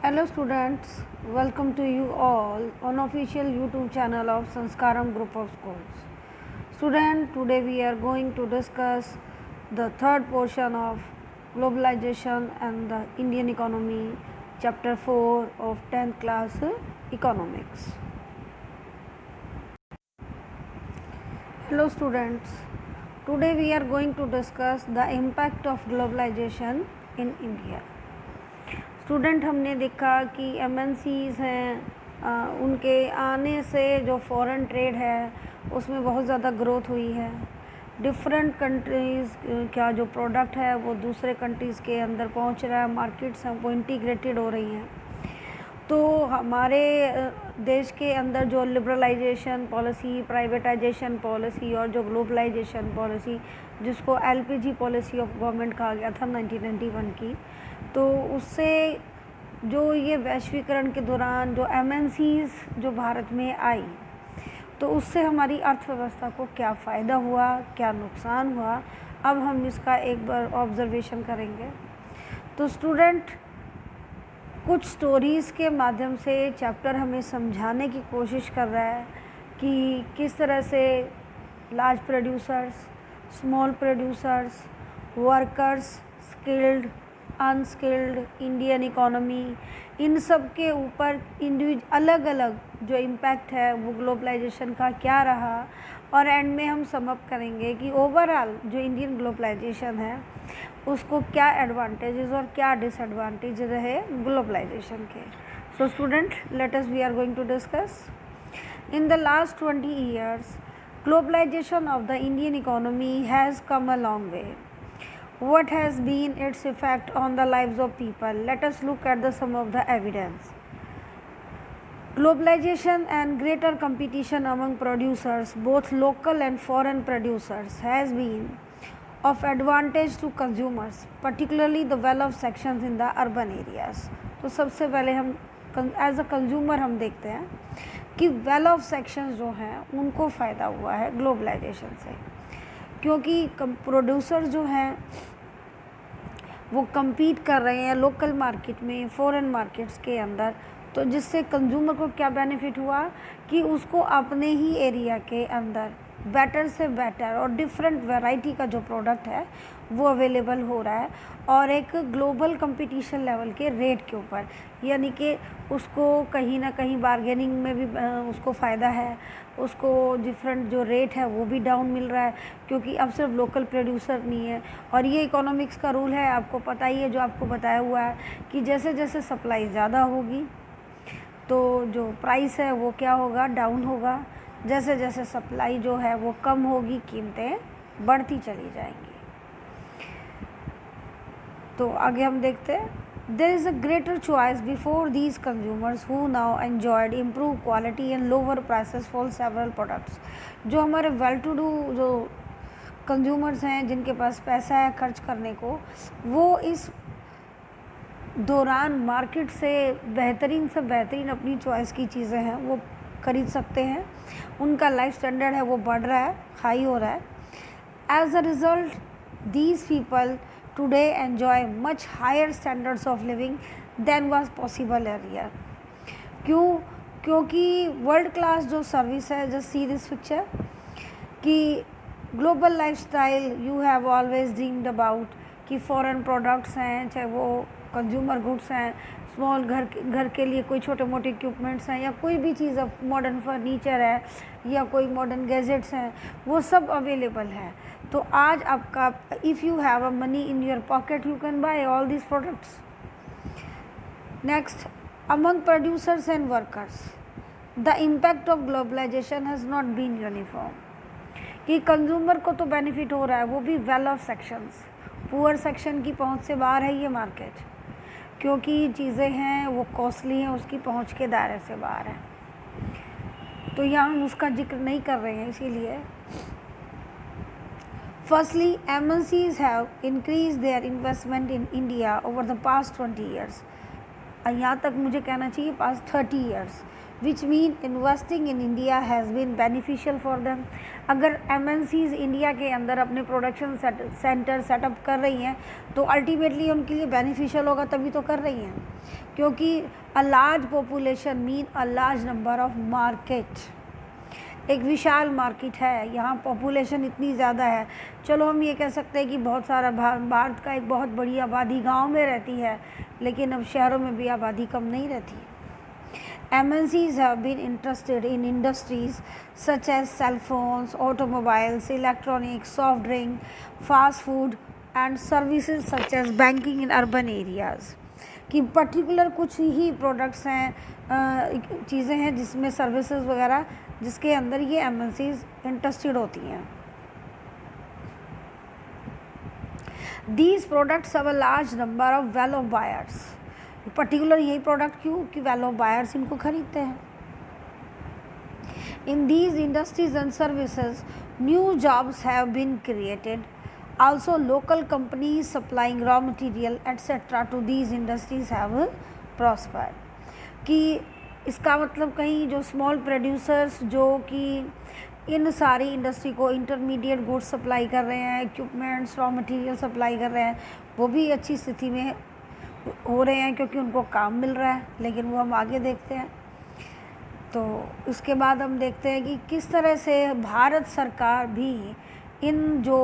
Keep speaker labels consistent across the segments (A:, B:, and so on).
A: Hello students, welcome to you all on official YouTube channel of Sanskaram Group of Schools. Student, today we are going to discuss the third portion of globalization and the Indian economy, chapter 4 of 10th class economics. Hello students, today we are going to discuss the impact of globalization in India. Student हमने देखा कि MNCs हैं उनके आने से जो foreign trade है उसमें बहुत ज़्यादा ग्रोथ हुई है। डिफरेंट कंट्रीज़ का जो प्रोडक्ट है वो दूसरे कंट्रीज़ के अंदर पहुंच रहा है, मार्केट्स हैं वो इंटीग्रेटेड हो रही हैं। तो हमारे देश के अंदर जो लिबरलाइजेशन पॉलिसी, प्राइवेटाइजेशन पॉलिसी और जो ग्लोबलाइजेशन पॉलिसी, जिसको एलपीजी पॉलिसी ऑफ गवर्नमेंट कहा गया था 1991 की, तो उससे जो ये वैश्वीकरण के दौरान जो एमएनसीज़ जो भारत में आई, तो उससे हमारी अर्थव्यवस्था को क्या फ़ायदा हुआ, क्या नुकसान हुआ, अब हम इसका एक बार ऑब्ज़र्वेशन करेंगे। तो स्टूडेंट, कुछ स्टोरीज़ के माध्यम से चैप्टर हमें समझाने की कोशिश कर रहा है कि किस तरह से large producers, small producers, workers, skilled, unskilled, Indian economy, इन सब के ऊपर अलग अलग जो इम्पैक्ट है वो ग्लोबलाइजेशन का क्या रहा, और एंड में हम सम अप करेंगे कि ओवरऑल जो इंडियन ग्लोबलाइजेशन है उसको क्या एडवांटेजेस और क्या डिसएडवांटेज रहे ग्लोबलाइजेशन के। So student, let us we are going to discuss. In the last 20 years, globalization of the Indian economy has come a long way. What has been its effect on the lives of people? Let us look at some of the evidence. Globalization and greater competition among producers, both local and foreign producers, has been of advantage to consumers, particularly the well-off sections in the urban areas. तो सबसे पहले हम as a consumer हम देखते हैं कि well off sections जो हैं उनको फ़ायदा हुआ है ग्लोबलाइजेशन से, क्योंकि प्रोड्यूसर जो हैं वो कम्पीट कर रहे हैं लोकल मार्केट में, फॉरेन मार्केट्स के अंदर। तो जिससे कंज्यूमर को क्या बेनिफिट हुआ कि उसको अपने ही एरिया के अंदर बेटर से बेटर और डिफरेंट वैरायटी का जो प्रोडक्ट है वो अवेलेबल हो रहा है, और एक ग्लोबल कंपटीशन लेवल के रेट के ऊपर, यानी कि उसको कहीं ना कहीं बार्गेनिंग में भी उसको फ़ायदा है, उसको डिफरेंट जो रेट है वो भी डाउन मिल रहा है, क्योंकि अब सिर्फ लोकल प्रोड्यूसर नहीं है। और ये इकोनॉमिक्स का रूल है, आपको पता ही है, जो आपको बताया हुआ है कि जैसे जैसे सप्लाई ज़्यादा होगी तो जो प्राइस है वो क्या होगा, डाउन होगा। जैसे जैसे सप्लाई जो है वो कम होगी, कीमतें बढ़ती चली जाएंगी। तो आगे हम देखते हैं, there is a greater choice before these consumers who now enjoyed improved quality and lower prices for several products. जो हमारे वेल टू डू जो कंज्यूमर्स हैं, जिनके पास पैसा है खर्च करने को, वो इस दौरान मार्केट से बेहतरीन अपनी चॉइस की चीज़ें हैं वो खरीद सकते हैं। उनका लाइफ स्टैंडर्ड है वो बढ़ रहा है, हाई हो रहा है। As a result, these people today enjoy much higher standards of living than was possible earlier. क्योंकि वर्ल्ड क्लास जो सर्विस है, जस्ट सी दिस पिक्चर, कि global lifestyle you have always dreamed about, कि foreign products हैं, चाहे वो consumer goods हैं, small घर के लिए कोई छोटे मोटे इक्विपमेंट्स हैं, या कोई भी चीज़, मॉडर्न फर्नीचर है या कोई मॉडर्न गैजेट्स हैं, वो सब अवेलेबल है। तो आज आपका, if you have a money in your pocket, you can buy all these products. Next, among producers and workers, the impact of globalisation has not been uniform. कि कंज्यूमर को तो बेनिफिट हो रहा है, वो भी well off sections, poor section की पहुंच से बाहर है ये मार्केट, क्योंकि चीज़ें हैं वो कॉस्टली हैं, उसकी पहुंच के दायरे से बाहर है। तो यहाँ हम उसका जिक्र नहीं कर रहे हैं, इसीलिए firstly MNCs have increase their investment in India over the past 20 years। यहाँ तक मुझे कहना चाहिए past 30 years, which mean investing in India has been beneficial for them. अगर MNCs इंडिया के अंदर अपने प्रोडक्शन सेंटर सेटअप कर रही हैं तो अल्टीमेटली उनके लिए बेनिफिशियल होगा, तभी तो कर रही हैं, क्योंकि a large population mean a large number of market. एक विशाल मार्केट है, यहाँ पॉपुलेशन इतनी ज़्यादा है। चलो हम ये कह सकते हैं कि बहुत सारा भारत का एक बहुत बड़ी आबादी गांव में रहती है, लेकिन अब शहरों में भी आबादी कम नहीं रहती है। MNCs have been interested in industries such as cell phones, automobiles, electronics, soft drink, fast food and services such as banking in urban areas। कि पर्टिकुलर कुछ ही प्रोडक्ट्स हैं, चीज़ें हैं जिसमें सर्विसेज वगैरह जिसके अंदर ये MNCs इंटरेस्टेड होती हैं। These products have a large number of well of buyers। Particular यही प्रोडक्ट क्यों कि वेल ऑफ बायर्स इनको खरीदते हैं। In these industries and services new jobs have been created, also local companies supplying raw material etcetera to these industries have prospered. कि इसका मतलब कहीं जो स्मॉल प्रोड्यूसर्स जो कि इन सारी इंडस्ट्री को इंटरमीडिएट गुड्स सप्लाई कर रहे हैं, इक्विपमेंट्स, रॉ मटेरियल सप्लाई कर रहे हैं, वो भी अच्छी स्थिति में हो रहे हैं क्योंकि उनको काम मिल रहा है। लेकिन वो हम आगे देखते हैं। तो इसके बाद हम देखते हैं कि किस तरह से भारत सरकार भी इन जो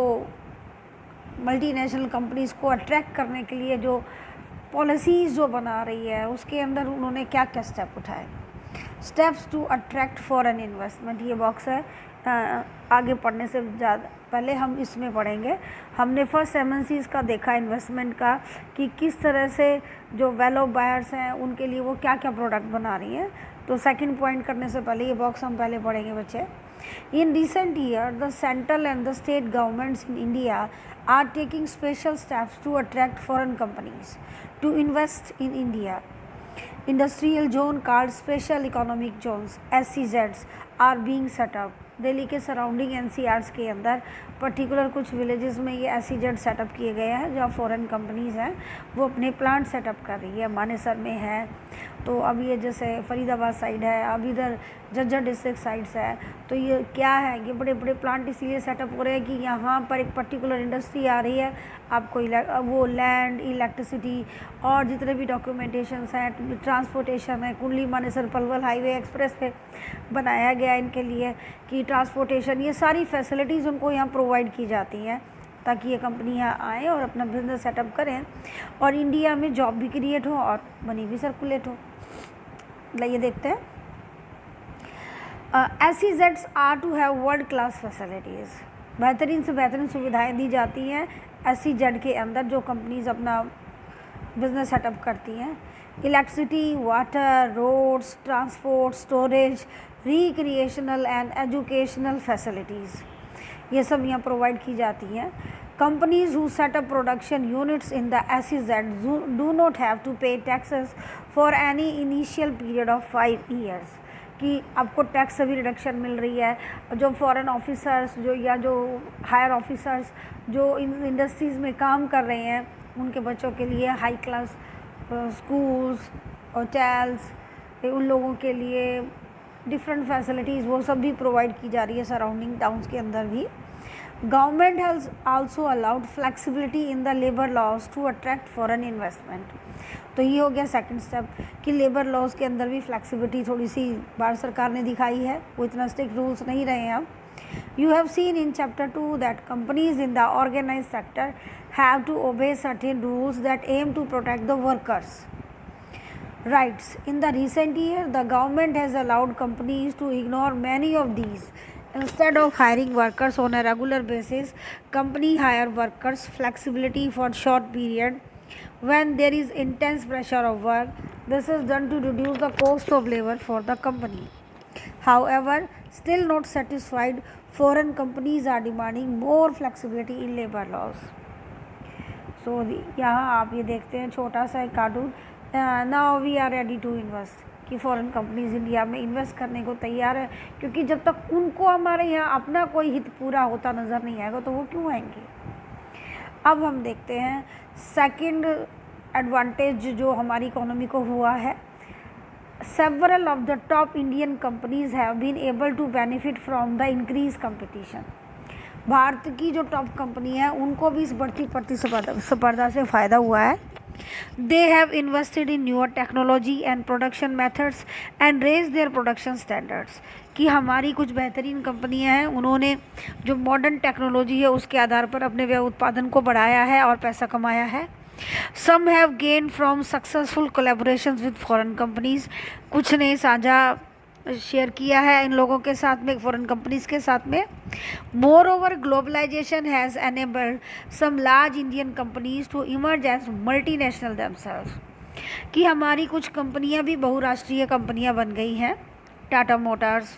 A: मल्टीनेशनल कंपनीज़ को अट्रैक्ट करने के लिए जो पॉलिसीज़ जो बना रही है उसके अंदर उन्होंने क्या क्या स्टेप उठाए। Steps to attract foreign investment, ये बॉक्स है, आगे पढ़ने से ज़्यादा पहले हम इसमें पढ़ेंगे। हमने फर्स्ट MNCs का देखा इन्वेस्टमेंट का कि किस तरह से जो वेल ऑफ बायर्स हैं उनके लिए वो क्या क्या प्रोडक्ट बना रही हैं। तो सेकंड पॉइंट करने से पहले ये बॉक्स हम पहले पढ़ेंगे बच्चे। In recent year the central and the state governments in India are taking special steps to attract foreign companies to invest in India. Industrial zone called special economic zones SEZs are being set up. Delhi के surrounding NCRs के अंदर particular कुछ villages में ये SEZ setup किए गए हैं जहाँ फॉरेन कंपनीज़ हैं वो अपने प्लांट सेटअप कर रही है। मानेसर में है, तो अब ये जैसे फरीदाबाद साइड है, अब इधर झज्जर डिस्ट्रिक्ट साइड्स है। तो ये क्या है, ये बड़े बड़े प्लांट इसलिए सेटअप हो रहे हैं कि यहाँ पर एक पर्टिकुलर इंडस्ट्री आ रही है, आपको वो लैंड, इलेक्ट्रिसिटी और जितने भी डॉक्यूमेंटेशंस हैं, ट्रांसपोर्टेशन है, कुंडली मानेसर पलवल हाईवे एक्सप्रेस पे बनाया गया इनके लिए कि ट्रांसपोर्टेशन, ये सारी फैसिलिटीज़ उनको यहाँ प्रोवाइड की जाती हैं ताकि ये कंपनी यहाँ आएँ और अपना बिजनेस सेटअप करें और इंडिया में जॉब भी क्रिएट हो और मनी भी सर्कुलेट हो। ये देखते हैं। SEZs are to have world class facilities, बेहतरीन से बेहतरीन सुविधाएं दी जाती हैं SEZ के अंदर जो कंपनीज़ अपना बिजनेस सेटअप करती हैं। Electricity, water, roads, transport, storage, recreational and educational facilities, ये सब यहाँ प्रोवाइड की जाती हैं। Companies who set up production units in the SEZ do not have to pay taxes for any initial period of 5 years, कि आपको tax से भी रिडक्शन मिल रही है। जो फॉरेन ऑफिसर्स जो या जो हायर ऑफिसर्स जो इन इंडस्ट्रीज़ में काम कर रहे हैं उनके बच्चों के लिए हाई क्लास स्कूल्स, होटल्स, उन लोगों के लिए डिफरेंट फैसिलिटीज़ वो सब भी प्रोवाइड की जा रही है सराउंडिंग टाउन्स के अंदर भी। Government has also allowed flexibility in the labour laws to attract foreign investment. तो ये हो गया सेकंड स्टेप कि लेबर लॉज के अंदर भी फ्लेक्सिबिलिटी थोड़ी सी भारत सरकार ने दिखाई है, वो इतना स्ट्रिक्ट रूल्स नहीं रहे हैं अब। You have seen in chapter 2 that companies in the organized sector have to obey certain rules that aim to protect the workers' rights. In the recent year, the government has allowed companies to ignore many of these. Instead of hiring workers on a regular basis, company hire workers flexibility for short period when there is intense pressure of work. This is done to reduce the cost of labor for the company. However, still not satisfied, foreign companies are demanding more flexibility in labor laws. So यहाँ आप ये देखते हैं छोटा सा एक cartoon, now we are ready to invest, कि foreign companies India में इन्वेस्ट करने को तैयार है, क्योंकि जब तक उनको हमारे यहाँ अपना कोई हित पूरा होता नज़र नहीं आएगा तो वो क्यों आएंगे। अब हम देखते हैं सेकंड एडवांटेज जो हमारी इकोनॉमी को हुआ है several of the top Indian companies have been able to benefit from the increased competition. Bharat की जो टॉप कंपनी है उनको भी इस बढ़ती प्रतिस्पर्धा से फ़ायदा हुआ है. They have invested in newer technology and production methods and raised their production standards. कि हमारी कुछ बेहतरीन कंपनियां हैं, उन्होंने जो मॉडर्न टेक्नोलॉजी है उसके आधार पर अपने व्यय उत्पादन को बढ़ाया है और पैसा कमाया है. Some have gained from successful collaborations with foreign companies. कुछ ने साझा शेयर किया है इन लोगों के साथ में, फॉरेन कंपनीज के साथ में. Moreover, globalization has enabled some large Indian companies to emerge as multinational themselves. कि हमारी कुछ कंपनियां भी बहुराष्ट्रीय कंपनियां बन गई हैं. Tata Motors,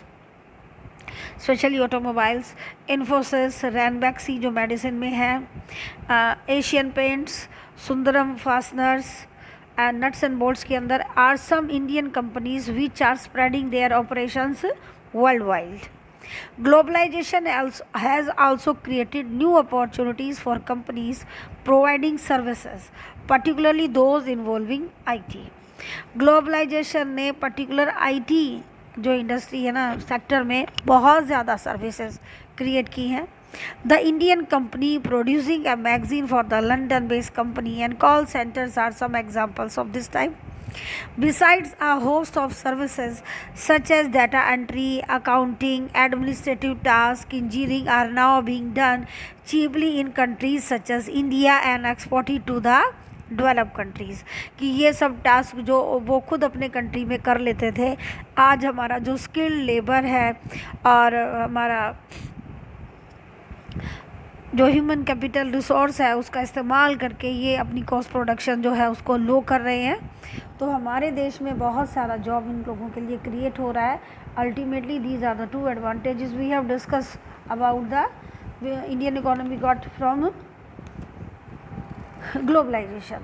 A: specially automobiles, Infosys, Ranbaxy जो मेडिसिन में है, Asian Paints, Sundaram Fasteners and nuts and bolts के अंदर are some Indian companies which are spreading their operations worldwide. Globalization has also created new opportunities for companies providing services, particularly those involving IT. Globalization ने particular IT जो industry है ना sector में बहुत ज़्यादा services create की हैं. The Indian company producing a magazine for the London-based company and call centers are some examples of this type. Besides a host of services such as data entry, accounting, administrative tasks, engineering are now being done cheaply in countries such as India and exported to the develop countries. कि ये सब task जो वो खुद अपने country में कर लेते थे, आज हमारा जो स्किल्ड लेबर है और हमारा जो ह्यूमन कैपिटल रिसोर्स है उसका इस्तेमाल करके ये अपनी कॉस्ट प्रोडक्शन जो है उसको लो कर रहे हैं. तो हमारे देश में बहुत सारा जॉब इन लोगों के लिए क्रिएट हो रहा है. Ultimately these are the two advantages we have discuss about the Indian economy got from globalization.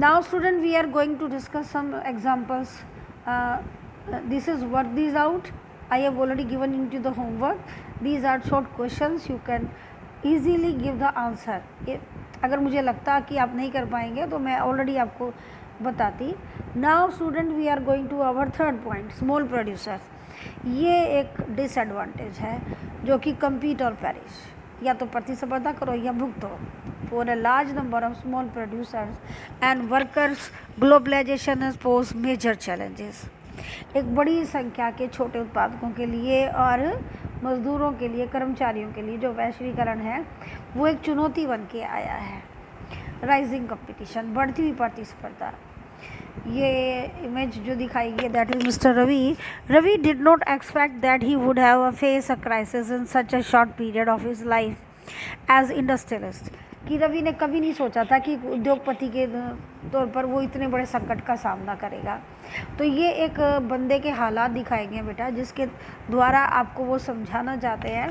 A: Now student, we are going to discuss some examples. This is work these out. I have already given into the homework. These are short questions, you can easily give the answer. अगर मुझे लगता कि आप नहीं कर पाएंगे तो मैं ऑलरेडी आपको बताती. Now student, we are going to our third point, small producers. ये एक डिसएडवांटेज है जो कि compete और perish, या तो प्रतिस्पर्धा करो या भुगतो. For a large number of small producers and workers, globalization has posed major challenges. एक बड़ी संख्या के छोटे उत्पादकों के लिए और मजदूरों के लिए, कर्मचारियों के लिए जो वैश्वीकरण है वो एक चुनौती बन के आया है. राइजिंग कंपटीशन, बढ़ती हुई प्रतिस्पर्धा. ये इमेज जो दिखाई गई that is mister Ravi. Ravi did not expect that he would have face a crisis in such a short period of his life as industrialist. कि रवि ने कभी नहीं सोचा था कि उद्योगपति के तौर पर वो इतने बड़े संकट का सामना करेगा. तो ये एक बंदे के हालात दिखाए गए बेटा, जिसके द्वारा आपको वो समझाना चाहते हैं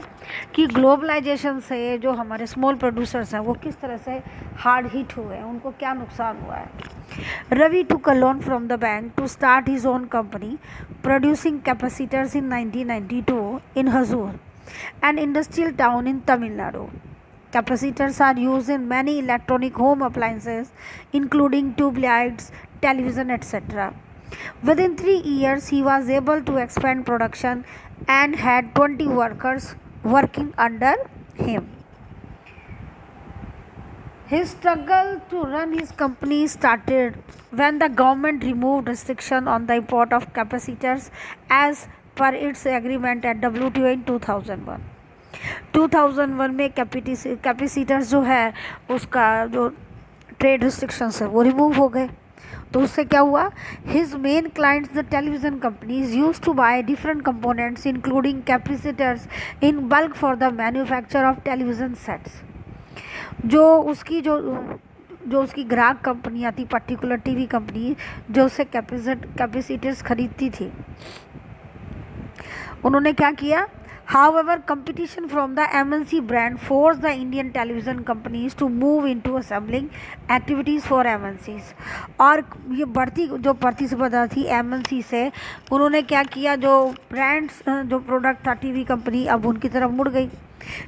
A: कि ग्लोबलाइजेशन से जो हमारे स्मॉल प्रोड्यूसर्स हैं वो किस तरह से हार्ड हिट हुए हैं, उनको क्या नुकसान हुआ है. Ravi took a loan from the bank to start his own company producing capacitors in 1992 in Hosur, an industrial town in Tamil Nadu. Capacitors are used in many electronic home appliances, including tube lights, television, etc. Within 3 years, he was able to expand production and had 20 workers working under him. His struggle to run his company started when the government removed restriction on the import of capacitors as per its agreement at WTO in 2001. 2001 में capacitors जो है उसका जो trade restrictions है वो remove हो गए. तो उससे क्या हुआ, his main clients the television companies use to buy different components including capacitors in bulk for the manufacture of television sets. जो उसकी ग्राहक कंपनियाँ थी, पर्टिकुलर टीवी कंपनी जो उससे कैपेसिटर्स खरीदती थी, उन्होंने क्या किया. However, competition from the MNC brand forced the Indian television companies to move into assembling activities for MNCs. और ये बढ़ती जो प्रतिस्पर्धा थी MNC से, उन्होंने क्या किया, जो ब्रांड्स जो प्रोडक्ट था टीवी कंपनी अब उनकी तरफ मुड़ गई.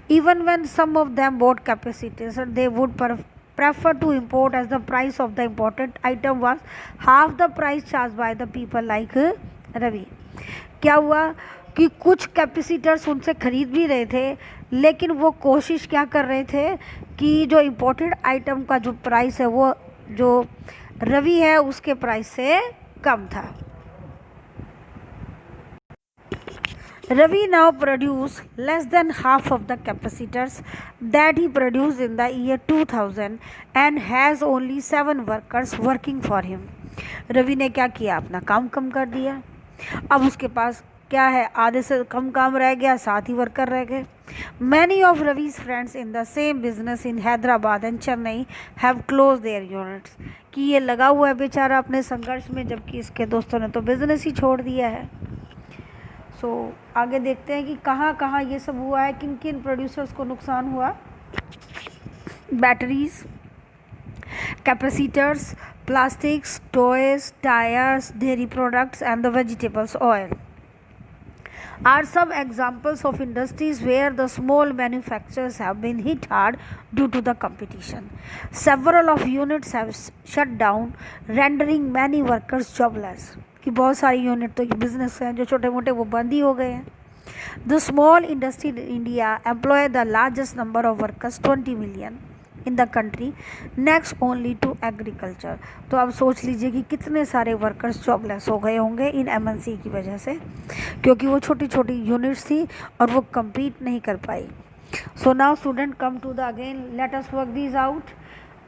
A: Even when some of them bought capacitors, they would preferred to import as the price of the imported item was half the price charged by the people like Ravi. क्या हुआ कि कुछ कैपेसिटर्स उनसे खरीद भी रहे थे, लेकिन वो कोशिश क्या कर रहे थे कि जो इम्पोर्टेड आइटम का जो प्राइस है वो जो रवि है उसके प्राइस से कम था। Ravi now produce less than half of the capacitors that he produced in the year 2000 and has only 7 workers working for him. Ravi ने क्या किया, अपना काम कम कर दिया। अब उसके पास क्या है, आधे से कम काम रह गया, 7 ही वर्कर रह गए। Many of Ravi's friends in the same business in Hyderabad and Chennai have closed their units. कि ये लगा हुआ है बेचारा अपने संघर्ष में, जबकि इसके दोस्तों ने तो बिजनेस ही छोड़ दिया है। आगे देखते हैं कि कहाँ कहाँ ये सब हुआ है, किन किन प्रोड्यूसर्स को नुकसान हुआ। Batteries, capacitors, plastics, toys, tyres, dairy products and the vegetables oil are some examples of industries where the small manufacturers have been hit hard due to the competition. Several of units have shut down, rendering many workers jobless. कि बहुत सारी unit तो business हैं जो छोटे मोटे वो बंद ही हो गए हैं। The small industry in India employ the largest number of workers, 20 million in the country, next only to agriculture. तो अब सोच लीजिए कि कितने सारे वर्कर्स जॉबलेस हो गए होंगे इन MNC की वजह से, क्योंकि वो छोटी छोटी यूनिट्स थी और वो compete नहीं कर पाई। So now student come to the again, let us work these out.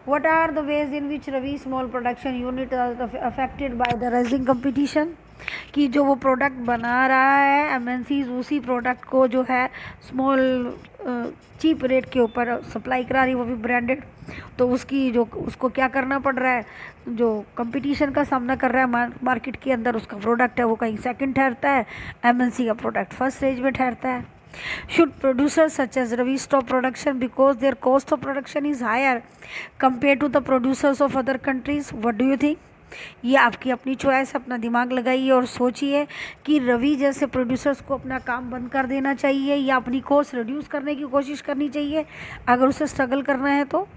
A: What are the ways in which Ravi small production unit are affected by the rising competition? कि जो वो प्रोडक्ट बना रहा है MNCs, उसी product को जो है स्मॉल चीप रेट के ऊपर सप्लाई करा रही है, वो भी ब्रांडेड। तो उसको क्या करना पड़ रहा है, जो कंपटीशन का सामना कर रहा है मार्केट के अंदर, उसका प्रोडक्ट है वो कहीं सेकंड ठहरता है, MNC का प्रोडक्ट फर्स्ट स्टेज में ठहरता है। Should producers such as Ravi stop production because their cost of production is higher compared to the producers of other countries? What do you think? ये आपकी अपनी चॉइस, अपना दिमाग लगाइए और सोचिए कि रवि जैसे प्रोड्यूसर्स को अपना काम बंद कर देना चाहिए या अपनी कॉस्ट रिड्यूस करने की कोशिश करनी चाहिए अगर उसे स्ट्रगल करना है तो।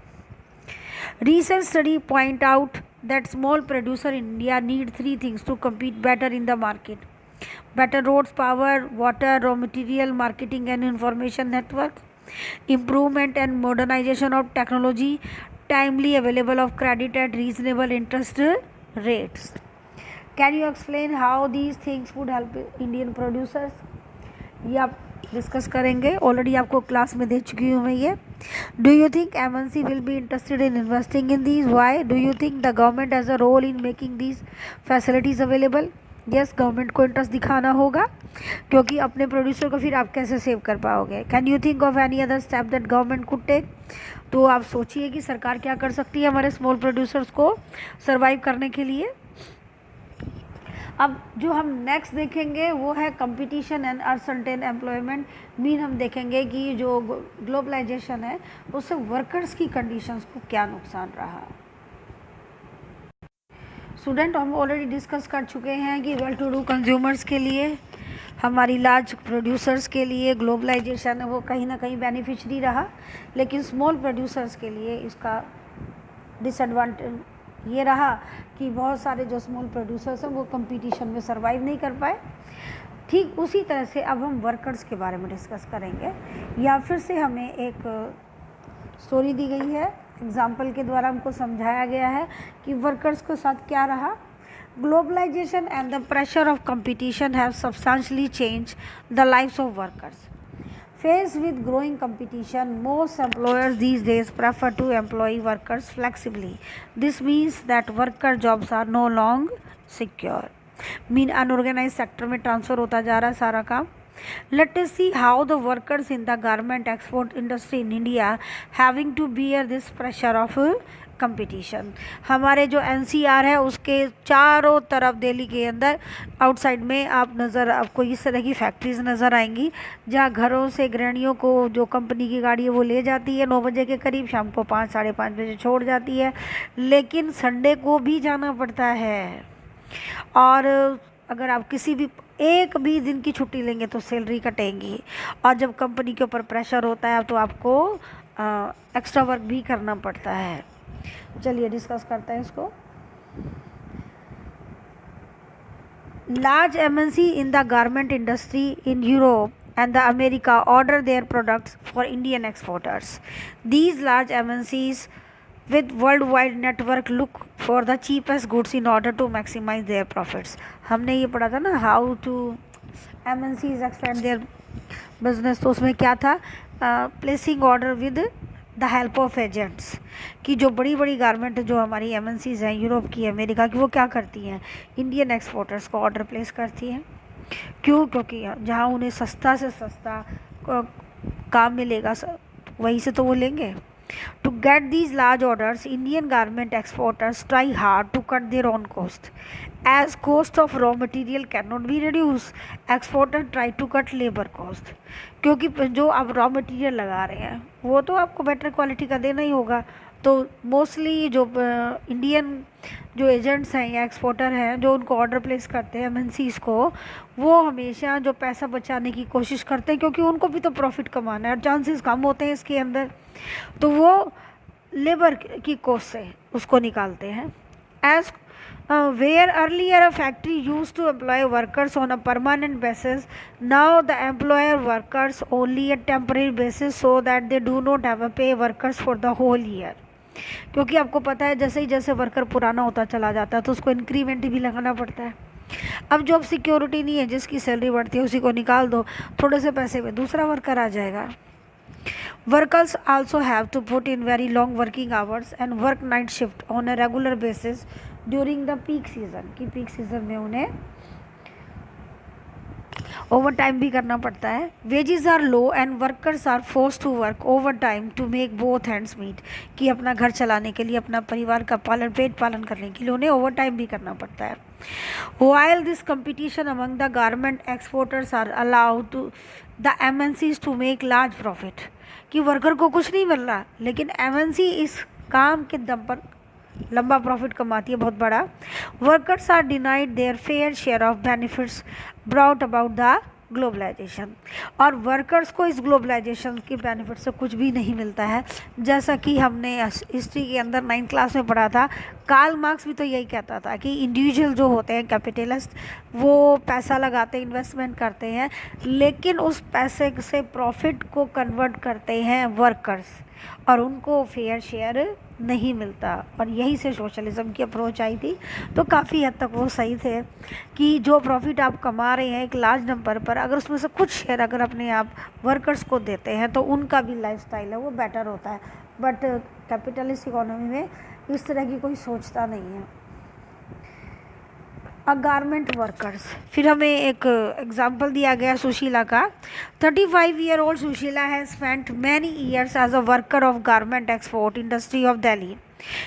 A: Recent study point out that small producer in India need 3 things to compete better in the market: better roads, power, water, raw material, marketing and information network, improvement and modernization of technology, timely available of credit at reasonable interest rates. Can you explain how these things would help Indian producers? ये आप discuss करेंगे, already आपको class में दे चुकी हूँ मैं ये। Do you think MNC will be interested in investing in these? Why do you think the government has a role in making these facilities available? Yes, government को इंटरेस्ट दिखाना होगा, क्योंकि अपने प्रोड्यूसर को फिर आप कैसे सेव कर पाओगे। Can you think of any other step that government could take? तो आप सोचिए कि सरकार क्या कर सकती है हमारे स्मॉल प्रोड्यूसर्स को सर्वाइव करने के लिए। अब जो हम नेक्स्ट देखेंगे वो है competition and uncertain employment. Mean हम देखेंगे कि जो ग्लोबलाइजेशन है उससे वर्कर्स की कंडीशंस को क्या नुकसान रहा। स्टूडेंट, हम ऑलरेडी डिस्कस कर चुके हैं कि वेल टू डू कंज्यूमर्स के लिए, हमारी लार्ज प्रोड्यूसर्स के लिए ग्लोबलाइजेशन है वो कहीं ना कहीं बेनिफिशरी रहा, लेकिन स्मॉल प्रोड्यूसर्स के लिए इसका डिसएडवांटेज ये रहा कि बहुत सारे जो स्मॉल प्रोड्यूसर्स हैं वो कंपटीशन में सर्वाइव नहीं कर पाए। ठीक उसी तरह से अब हम वर्कर्स के बारे में डिस्कस करेंगे। या फिर से हमें एक स्टोरी दी गई है, एग्जाम्पल के द्वारा हमको समझाया गया है कि वर्कर्स के साथ क्या रहा। Globalisation and the pressure of competition have substantially change the lifes of workers. Faced with growing competition, most employers these days prefer to employ workers flexibly. This means that worker jobs are no longer secure. Mean unorganized sector में transfer होता जा रहा है सारा काम। Let us see how the workers in the garment export industry in India having to bear this pressure of competition. हमारे जो NCR है उसके चारों तरफ दिल्ली के अंदर आउटसाइड में आपको इस तरह की फैक्ट्रीज नज़र आएंगी जहाँ घरों से गृहिणियों को जो कंपनी की गाड़ी है वो ले जाती है 9 बजे के करीब, शाम को 5 साढ़े 5 बजे छोड़ जाती है, लेकिन संडे को भी जाना पड़ता है। और अगर आप किसी भी एक भी दिन की छुट्टी लेंगे तो सैलरी कटेंगी, और जब कंपनी के ऊपर प्रेशर होता है तो आपको एक्स्ट्रा वर्क भी करना पड़ता है। चलिए डिस्कस करते हैं इसको। Large MNC in the garment industry in Europe and the America order their products for Indian exporters. These large MNCs with worldwide network look for the cheapest goods in order to maximize their profits. हमने ये पढ़ा था ना how to MNCs expand their business, तो उसमें क्या था, placing order with the help of agents, कि जो बड़ी बड़ी गारमेंट जो हमारी एमएनसीज हैं यूरोप की, अमेरिका की, वो क्या करती हैं, इंडियन एक्सपोर्टर्स को ऑर्डर प्लेस करती हैं। क्यों? क्योंकि जहाँ उन्हें सस्ता से सस्ता काम मिलेगा वहीं से तो वो लेंगे। To get these large orders Indian garment exporters try hard to cut their on cost as cost of raw material can not be reduce, exporter try to cut labour cost, क्योंकि जो आप रॉ मटेरियल लगा रहे हैं वो तो आपको better quality का देना ही होगा। तो मोस्टली जो इंडियन जो एजेंट्स हैं या एक्सपोर्टर हैं जो उनको ऑर्डर प्लेस करते हैं एमएनसीज को, वो हमेशा जो पैसा बचाने की कोशिश करते हैं, क्योंकि उनको भी तो प्रॉफिट कमाना है और चांसेस कम होते हैं इसके अंदर, तो वो लेबर की कॉस्ट से उसको निकालते हैं। As where earlier a factory used to employ workers on a permanent basis, now the employer workers only a temporary basis so that they do not have a pay workers for the whole year। क्योंकि आपको पता है जैसे ही जैसे worker पुराना होता चला जाता है तो उसको इंक्रीमेंट भी लगाना पड़ता है। अब जॉब सिक्योरिटी नहीं है, जिसकी सैलरी बढ़ती है उसी को निकाल दो, थोड़े से पैसे में दूसरा वर्कर आ जाएगा। Workers also have to put in very long working hours and work night shift on a regular basis during the peak season, कि peak season में उन्हें ओवर टाइम भी करना पड़ता है। Wages are low and workers are force to work over time to make both hands meet, कि अपना घर चलाने के लिए, अपना परिवार का पेट पालन करने के लिए उन्हें ओवर टाइम भी करना पड़ता है। While this competition among the garment exporters are allowed to the MNCs to make large profit, कि वर्कर को कुछ नहीं मिल रहा लेकिन एमएनसी इस काम के दम पर लंबा प्रॉफिट कमाती है, बहुत बड़ा। Workers are denied their fair share of benefits brought about the globalisation, और वर्कर्स को इस ग्लोबलाइजेशन के बेनिफिट से कुछ भी नहीं मिलता है। जैसा कि हमने हिस्ट्री के अंदर 9th क्लास में पढ़ा था, कार्ल मार्क्स भी तो यही कहता था कि इंडिविजुअल जो होते हैं कैपिटलिस्ट, वो पैसा लगाते हैं, इन्वेस्टमेंट करते हैं, लेकिन उस पैसे से प्रॉफिट को कन्वर्ट करते हैं वर्कर्स, और उनको फेयर शेयर नहीं मिलता। और यही से सोशलिज्म की अप्रोच आई थी। तो काफ़ी हद तक वो सही थे कि जो प्रॉफिट आप कमा रहे हैं एक लार्ज नंबर पर, अगर उसमें से कुछ शेयर अगर अपने आप वर्कर्स को देते हैं तो उनका भी लाइफस्टाइल है वो बेटर होता है। बट कैपिटलिस्ट इकोनॉमी में इस तरह की कोई सोचता नहीं है। गारमेंट वर्कर्स, फिर हमें एक एग्जाम्पल दिया गया सुशीला का। 35-year-old Sushila has spent many years as a worker of garment export industry of Delhi.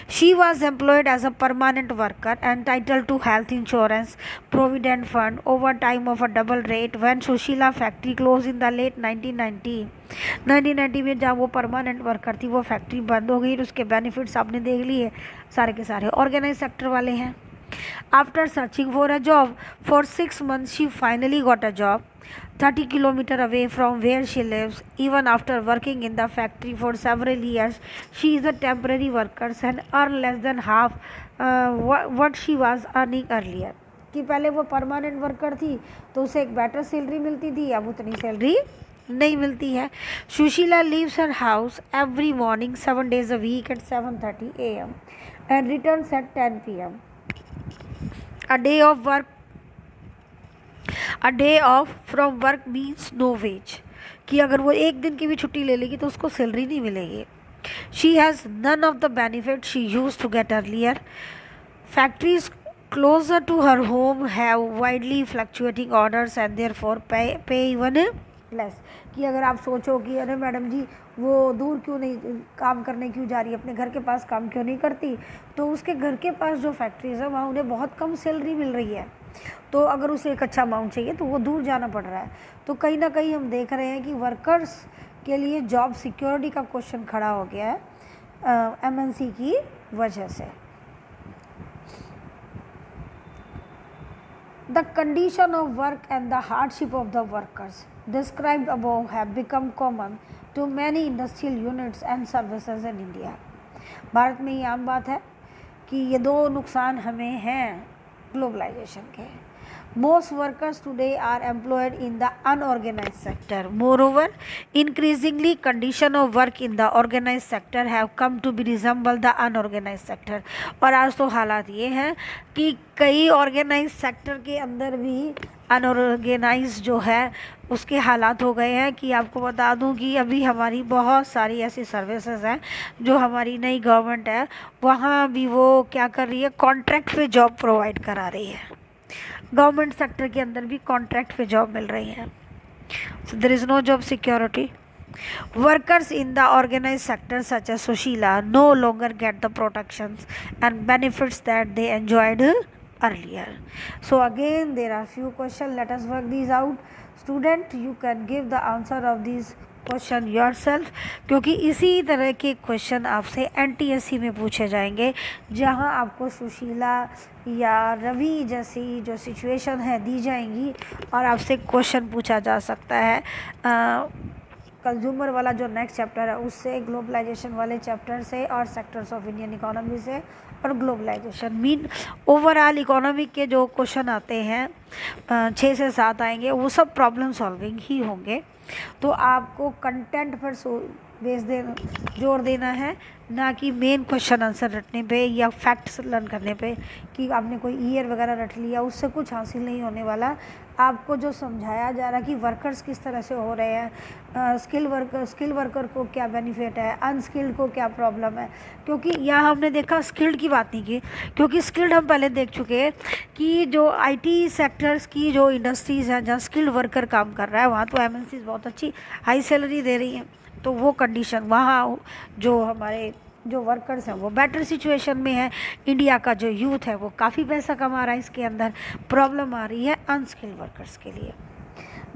A: She was employed as a permanent worker entitled to health insurance, provident fund, overtime of a double rate. When Sushila factory closed in the late 1990 में जब वो permanent worker थी वो factory बंद हो गई, उसके benefits आपने देख लिए, सारे के सारे ऑर्गेनाइज सेक्टर वाले हैं। After searching for a job for 6 months, she finally got a job 30 kilometers away from where she lives. Even after working in the factory for several years, she is a temporary worker and earn less than half what she was earning earlier. कि पहले वो permanent worker थी तो उसे एक better salary मिलती थी, अब उतनी सैलरी नहीं मिलती है। Sushila leaves her house every morning 7 days a week at 7:30 AM and returns at 10 PM. A day off from work means no wage, कि अगर वो एक दिन की भी छुट्टी ले लेगी तो उसको सैलरी नहीं मिलेगी। She has none of the benefits she used to get earlier. Factories closer to her home have widely fluctuating orders and therefore pay even less, कि अगर आप सोचो कि अरे मैडम जी वो दूर क्यों नहीं काम करने क्यों जा रही है, अपने घर के पास काम क्यों नहीं करती, तो उसके घर के पास जो फैक्ट्रीज है वहाँ उन्हें बहुत कम सैलरी मिल रही है, तो अगर उसे एक अच्छा अमाउंट चाहिए तो वो दूर जाना पड़ रहा है। तो कहीं ना कहीं हम देख रहे हैं कि वर्कर्स के लिए जॉब सिक्योरिटी का क्वेश्चन खड़ा हो गया है एमएनसी की वजह से। The condition of work and the hardship of the workers described above have become common to many industrial units and services in India. Bharat में ये आम बात है कि ये दो नुकसान हमें हैं ग्लोबलाइजेशन के। Most workers today are employed in the unorganized sector. Moreover, increasingly condition of work in the organized sector have come to be resemble the unorganized sector. और आज तो हालात ये हैं कि कई ऑर्गेनाइज सेक्टर के अंदर भी अनऑर्गेनाइज जो है उसके हालात हो गए हैं। कि आपको बता दूं कि अभी हमारी बहुत सारी ऐसी सर्विसेज हैं जो हमारी नई गवर्नमेंट है वहाँ भी वो क्या कर रही है, कॉन्ट्रैक्ट पे जॉब प्रोवाइड करा रही है। गवर्नमेंट सेक्टर के अंदर भी कॉन्ट्रैक्ट पे जॉब मिल रही है। So there is no job security. Workers in the organise sector such as Sushila no longer get the protections and benefits that they enjoyed earlier. So again there are few questions, let us work these out. Student, you can give the answer of these question yourself, क्योंकि इसी तरह के question आपसे NTSC में पूछे जाएंगे जहां आपको सुशीला या रवि जैसी जो सिचुएशन है दी जाएंगी और आपसे क्वेश्चन पूछा जा सकता है कंज्यूमर वाला जो नेक्स्ट चैप्टर है उससे, ग्लोबलाइजेशन वाले चैप्टर से और सेक्टर्स ऑफ इंडियन इकोनॉमी से और ग्लोबलाइजेशन मीन ओवरऑल इकोनॉमी के जो क्वेश्चन आते हैं 6 से 7 आएंगे वो सब प्रॉब्लम सॉल्विंग ही होंगे। तो आपको कंटेंट पर जोर देना है, ना कि मेन क्वेश्चन आंसर रटने पे या फैक्ट्स लर्न करने पे कि आपने कोई ईयर वगैरह रट लिया उससे कुछ हासिल नहीं होने वाला। आपको जो समझाया जा रहा है कि वर्कर्स किस तरह से हो रहे हैं, स्किल वर्कर को क्या बेनिफिट है, अनस्किल्ड को क्या प्रॉब्लम है, क्योंकि यहाँ हमने देखा स्किल्ड की बात नहीं की, क्योंकि स्किल्ड हम पहले देख चुके हैं कि जो IT सेक्टर्स की जो इंडस्ट्रीज़ हैं जहाँ स्किल्ड वर्कर काम कर रहा है वहाँ तो MNCs बहुत अच्छी हाई सैलरी दे रही हैं। तो वो कंडीशन वहाँ जो हमारे जो वर्कर्स हैं वो बेटर सिचुएशन में है। इंडिया का जो यूथ है वो काफ़ी पैसा कमा रहा है, इसके अंदर प्रॉब्लम आ रही है अनस्किल्ड वर्कर्स के लिए।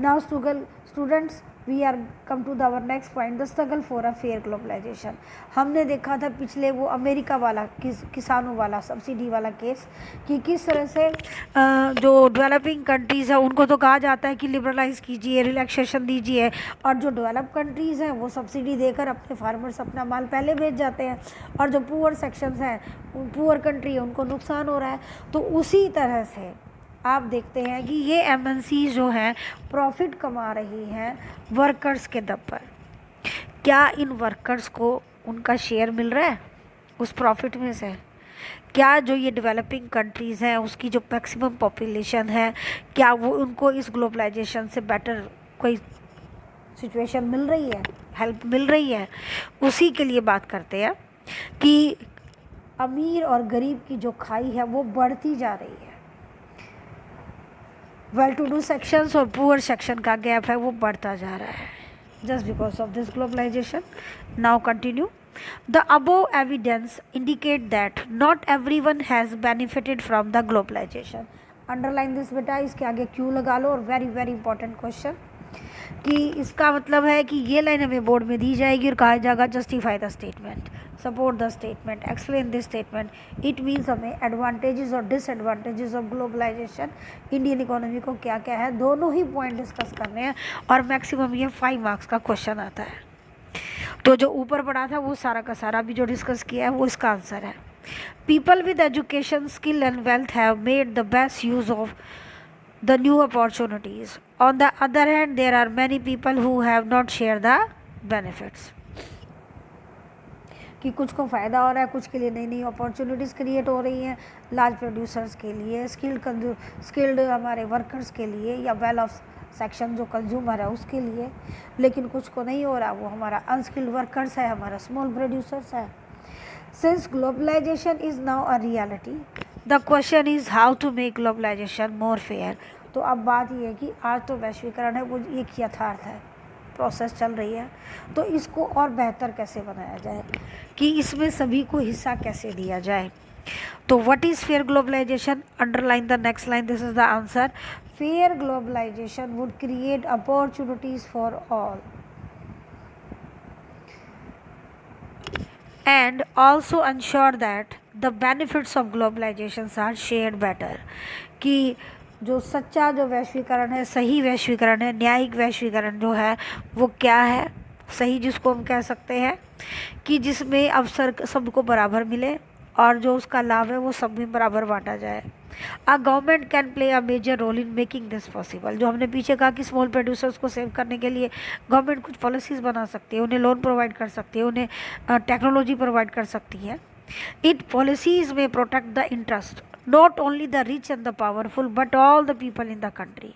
A: Now students we are come to the our next point, the struggle for a fair globalisation. हमने देखा था पिछले वो अमेरिका वाला किसानों वाला सब्सिडी वाला केस कि किस तरह से जो डेवलपिंग कंट्रीज़ है उनको तो कहा जाता है कि लिबरलाइज़ कीजिए, रिलैक्सेशन दीजिए, और जो डेवलप कंट्रीज़ हैं वो सब्सिडी देकर अपने फार्मर्स अपना माल पहले बेच जाते हैं, और जो पुअर सेक्शंस हैं, पुअर कंट्री है, उनको नुकसान हो रहा है। तो उसी तरह से आप देखते हैं कि ये MNCs जो हैं प्रॉफिट कमा रही हैं वर्कर्स के दम पर। क्या इन वर्कर्स को उनका शेयर मिल रहा है उस प्रॉफिट में से? क्या जो ये डेवलपिंग कंट्रीज़ हैं उसकी जो मैक्सिमम पॉपुलेशन है क्या वो उनको इस ग्लोबलाइजेशन से बेटर कोई सिचुएशन मिल रही है, हेल्प मिल रही है? उसी के लिए बात करते हैं कि अमीर और गरीब की जो खाई है वो बढ़ती जा रही है। वेल टू डू सेक्शंस और पुअर सेक्शन का गैप है वो बढ़ता जा रहा है just because of this globalisation. Now continue. The above evidence indicate that not everyone has benefited from the globalization. Underline this बेटा, इसके आगे क्यों लगा लो, और वेरी वेरी इंपॉर्टेंट क्वेश्चन कि इसका मतलब है कि ये लाइन हमें बोर्ड में दी जाएगी और कहा जाएगा justify the statement, support the statement, explain this statement. It means हमें एडवांटेजेस और disadvantages of globalisation Indian economy को क्या क्या है दोनों ही पॉइंट डिस्कस करने हैं, और मैक्सिमम ये 5 मार्क्स का क्वेश्चन आता है। तो जो ऊपर पढ़ा था वो सारा का सारा भी जो डिस्कस किया है वो इसका आंसर है। People with education, skill and wealth have made the best use of the new opportunities. On the other hand, there are many people who have not shared the benefits. कि कुछ को फ़ायदा हो रहा है, कुछ के लिए नई नई अपॉर्चुनिटीज़ क्रिएट हो रही हैं, लार्ज प्रोड्यूसर्स के लिए, स्किल्ड हमारे वर्कर्स के लिए, या वेल ऑफ सेक्शन जो कंज्यूमर है उसके लिए, लेकिन कुछ को नहीं हो रहा, वो हमारा अनस्किल्ड वर्कर्स है, हमारा स्मॉल प्रोड्यूसर्स है। Since globalization is now a reality, the question is how to make globalization more fair. तो अब बात ये है कि आज तो वैश्वीकरण है वो एक यथार्थ है, प्रोसेस चल रही है, तो इसको और बेहतर कैसे बनाया जाए, कि इसमें सभी को हिस्सा कैसे दिया जाए। तो what is fair globalisation? Underline the next line, this is the answer. Fair globalisation would create opportunities for all and also ensure that the benefits of globalization are shared better. कि जो सच्चा जो वैश्वीकरण है, सही वैश्वीकरण है, न्यायिक वैश्वीकरण जो है वो क्या है, सही जिसको हम कह सकते हैं कि जिसमें अवसर सबको बराबर मिले और जो उसका लाभ है वो सब में बराबर बांटा जाए। A government can play a major role in making this possible. जो हमने पीछे कहा कि स्मॉल प्रोड्यूसर्स को सेव करने के लिए गवर्नमेंट कुछ पॉलिसीज़ बना सकती है, उन्हें लोन प्रोवाइड कर सकती है, उन्हें टेक्नोलॉजी प्रोवाइड कर सकती है। इट पॉलिसीज में protect the interest not only the rich and the powerful but all the people in the country.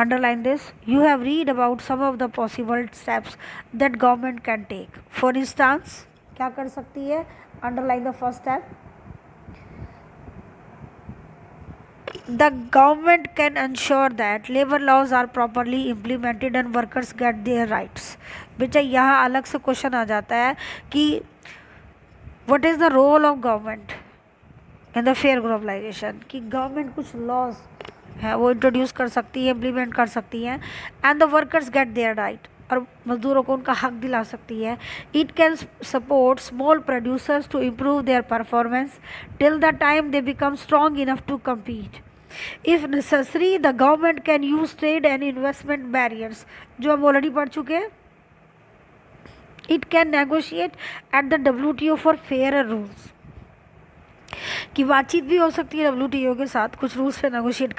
A: Underline this. You have read about some of the possible steps that government can take. For instance, क्या कर सकती है? Underline the first step. The government can ensure that labor laws are properly implemented and workers get their rights. बेटा यहाँ अलग से question आ जाता है कि what is the role of government in the fair globalisation, कि गवर्नमेंट कुछ laws है वो इंट्रोड्यूस कर सकती है, इम्प्लीमेंट कर सकती है, and the workers get their right, और मजदूरों को उनका हक दिला सकती है। It can support small producers to improve their performance till the time they become strong enough to compete. If necessary the government can use trade and investment barriers, जो हम ऑलरेडी पढ़ चुके हैं। It can negotiate at the WTO for fair rules, कि बातचीत भी हो सकती है WTO के साथ, कुछ रूल्स पे नेगोशिएट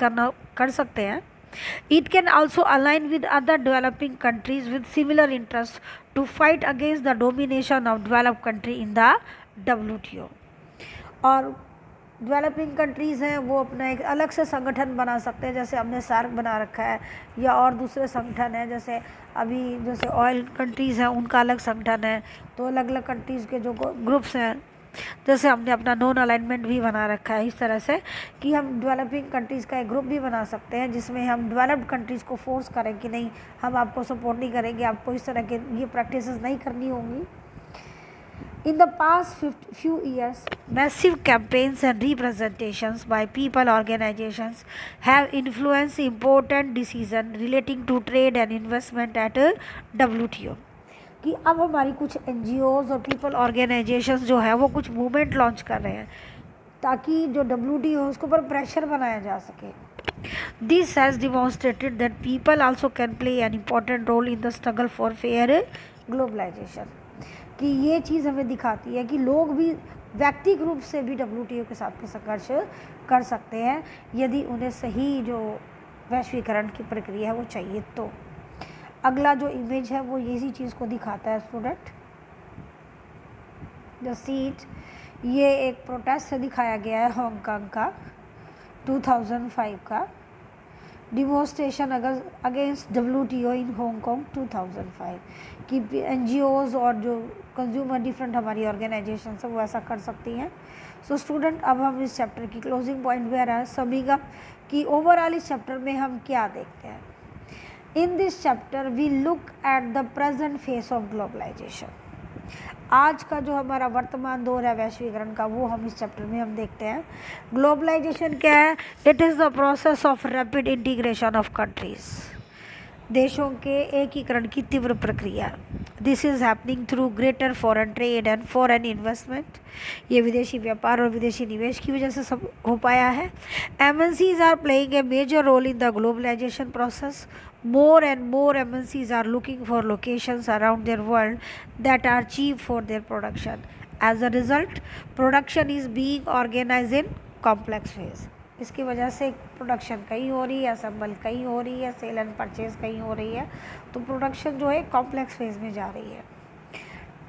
A: कर सकते हैं। It can also align with other developing countries with similar interest to fight against the domination of developed country in the WTO। और डेवलपिंग कंट्रीज़ हैं वो अपना एक अलग से संगठन बना सकते हैं, जैसे हमने सार्क बना रखा है, या और दूसरे संगठन हैं, जैसे ऑयल कंट्रीज़ हैं उनका अलग संगठन है। तो अलग अलग कंट्रीज़ के जो ग्रुप्स हैं, जैसे हमने अपना नॉन अलाइनमेंट भी बना रखा है, इस तरह से कि हम डेवलपिंग कंट्रीज़ का एक ग्रुप भी बना सकते हैं जिसमें हम डेवलप्ड कंट्रीज़ को फोर्स करें कि नहीं, हम आपको सपोर्ट नहीं करेंगे, आपको इस तरह के ये प्रैक्टिसेस नहीं करनी होंगी। In the past few years, massive campaigns and representations by people organizations have influenced important decisions relating to trade and investment at WTO। कि अब हमारी कुछ NGOs और पीपल ऑर्गेनाइजेशंस जो है वो कुछ मूवमेंट लॉन्च कर रहे हैं ताकि जो WTO उसके ऊपर प्रेशर बनाया जा सके। This has demonstrated that people also can play an important role in the struggle for fair globalisation, कि ये चीज़ हमें दिखाती है कि लोग भी व्यक्तिगत रूप से भी WTO के साथ में संघर्ष कर सकते हैं यदि उन्हें सही जो वैश्वीकरण की प्रक्रिया है वो चाहिए। तो अगला जो इमेज है वो इसी चीज़ को दिखाता है स्टूडेंट। द सीट, ये एक प्रोटेस्ट से दिखाया गया है हांगकांग का 2005 का, डिमोन्स्ट्रेशन अगेंस्ट WTO इन हांगकांग 2005, कि NGOs और जो कंज्यूमर डिफरेंट हमारी ऑर्गेनाइजेशन है वो ऐसा कर सकती हैं। सो स्टूडेंट, अब हम इस चैप्टर की क्लोजिंग पॉइंट पे आ रहा है समीग अप, कि ओवरऑल इस चैप्टर में हम क्या देखते हैं। In this chapter we look at the present phase of globalisation. आज का जो हमारा वर्तमान दौर है वैश्वीकरण का, वो हम इस चैप्टर में हम देखते हैं। ग्लोबलाइजेशन क्या है? It is the process of rapid integration of countries, देशों के एकीकरण की तीव्र प्रक्रिया। This is happening through greater foreign trade and foreign investment. ये विदेशी व्यापार और विदेशी निवेश की वजह से सब हो पाया है। MNCs are playing a major role in the globalisation process. More and more MNCs are looking for locations around their world that are cheap for their production. As a result, production is being organized in complex ways. इसकी वजह से production कहीं हो रही है, assemble कहीं हो रही है, सेल एंड परचेज कहीं हो रही है, तो प्रोडक्शन जो है कॉम्प्लेक्स फेज में जा रही है।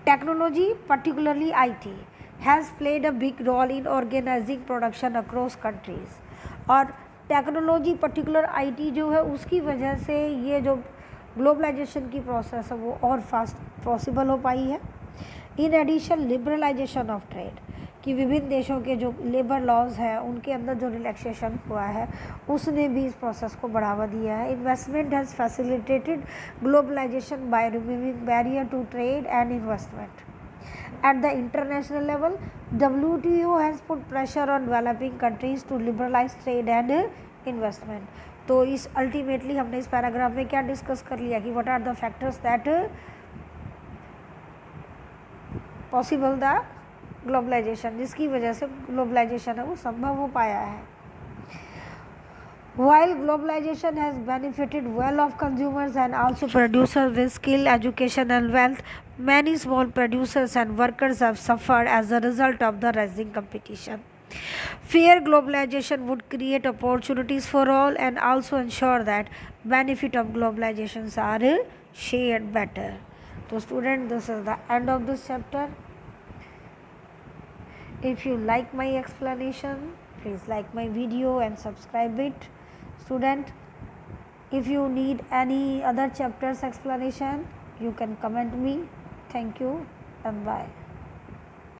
A: Technology, particularly IT, has played a big role in organizing production across countries। और टेक्नोलॉजी पर्टिकुलर IT जो है उसकी वजह से ये जो ग्लोबलाइजेशन की प्रोसेस है वो और फास्ट पॉसिबल हो पाई है। In addition liberalisation of trade, कि विभिन्न देशों के जो लेबर लॉज है उनके अंदर जो रिलैक्सेशन हुआ है उसने भी इस प्रोसेस को बढ़ावा दिया है। Investment has facilitated globalisation by removing barrier to trade and investment. At the international level, WTO has put pressure on developing countries to liberalize trade and investment। तो इस अल्टीमेटली हमने इस पैराग्राफ में क्या डिस्कस कर लिया कि what are the factors that possible the globalization, जिसकी वजह से ग्लोबलाइजेशन है वो संभव हो पाया है। While globalization has benefited well of consumers and also producers with skill, education and wealth, many small producers and workers have suffered as a result of the rising competition. Fair globalization would create opportunities for all and also ensure that benefit of globalizations are shared better. So student, this is the end of this chapter. If you like my explanation, please like my video and subscribe it. Student, if you need any other chapters explanation, you can comment me. Thank you and bye.